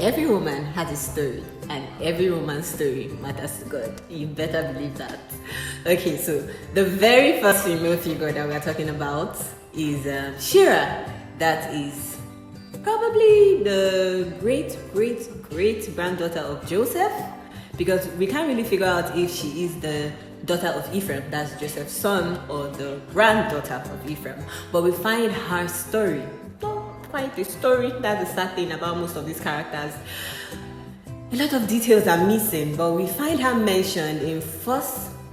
Every woman has a story, and every woman's story matters to God. You better believe that. Okay, so the very first female figure that we're talking about is SHEERAH. That is probably the great granddaughter of Joseph, because we can't really figure out if she is the daughter of Ephraim, that's Joseph's son, or the granddaughter of Ephraim. But we find her story. Quite a story. That's the sad thing about most of these characters. A lot of details are missing, but we find her mentioned in 1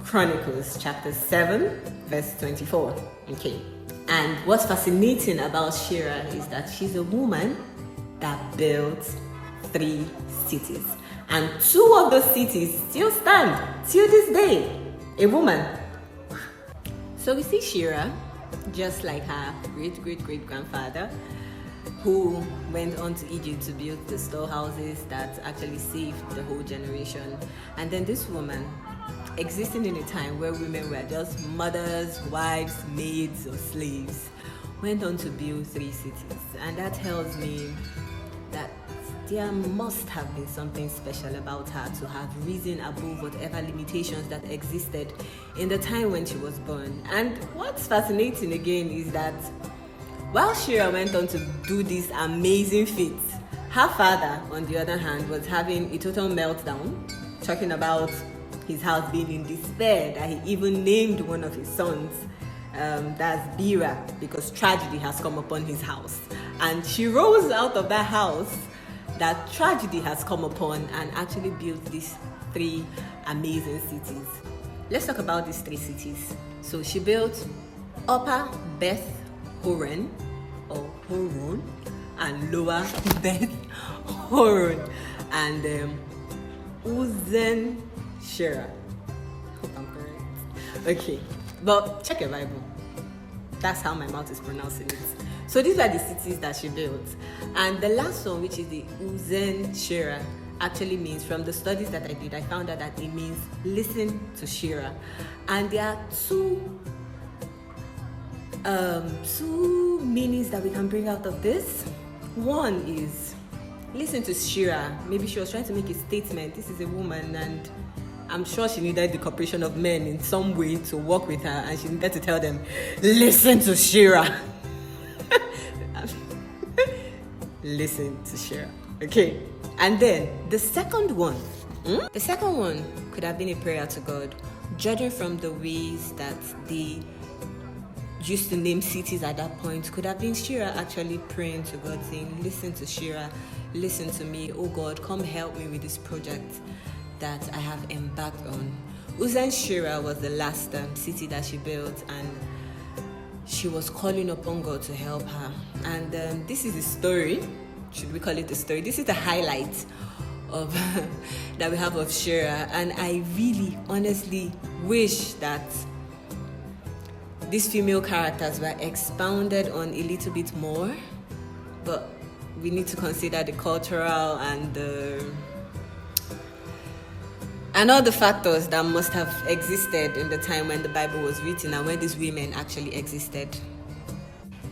Chronicles chapter 7 verse 24. Okay. And what's fascinating about SHEERAH is that she's a woman that built 3 cities, and 2 of those cities still stand till this day. A woman. So we see SHEERAH, just like her great grandfather, who went on to Egypt to build the storehouses that actually saved the whole generation. And then this woman, existing in a time where women were just mothers, wives, maids, or slaves, went on to build 3 cities. And that tells me that there must have been something special about her to have risen above whatever limitations that existed in the time when she was born. And what's fascinating again is that while SHEERAH went on to do these amazing feats, her father, on the other hand, was having a total meltdown, talking about his house being in despair, that he even named one of his sons, that's Bera, because tragedy has come upon his house. And she rose out of that house that tragedy has come upon and actually built these 3 amazing cities. Let's talk about these 3 cities. So she built Upper Beth Horon, or Horon, and Lower Beth Horon, and Uzen SHEERAH. Hope I'm correct. Okay, but check your Bible. That's how my mouth is pronouncing it. So these are the cities that she built, and the last one, which is the Uzen SHEERAH, actually means, from the studies that I did, I found out that it means listen to SHEERAH. And there are two meanings that we can bring out of this. One is listen to SHEERAH. Maybe she was trying to make a statement. This is a woman, and I'm sure she needed the cooperation of men in some way to work with her, and she needed to tell them, listen to SHEERAH. Listen to SHEERAH. Okay. And then the second one could have been a prayer to God, judging from the ways that they used to name cities at that point. Could have been SHEERAH actually praying to God, saying, listen to SHEERAH, listen to me, oh God, come help me with this project that I have embarked on. Uzen SHEERAH was the last city that she built, and she was calling upon God to help her. And this is the story. Should we call it a story? This is the highlight of that we have of SHEERAH, and I really honestly wish that these female characters were expounded on a little bit more, but we need to consider the cultural and all the factors that must have existed in the time when the Bible was written and when these women actually existed.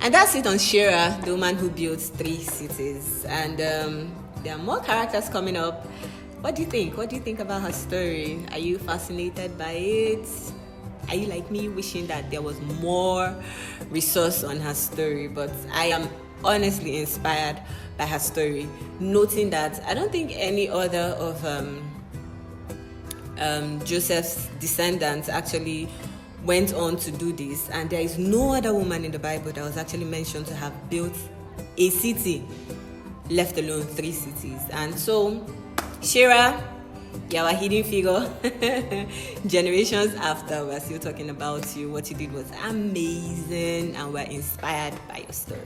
And that's it on SHEERAH, the woman who built 3 cities. And there are more characters coming up. What do you think? What do you think about her story? Are you fascinated by it? Are you like me, wishing that there was more resource on her story? But I am honestly inspired by her story, noting that I don't think any other of Joseph's descendants actually went on to do this, and there is no other woman in the Bible that was actually mentioned to have built a city, let alone 3 cities. And so SHEERAH, you're a hidden figure. Generations after, we're still talking about you. What you did was amazing, and we're inspired by your story.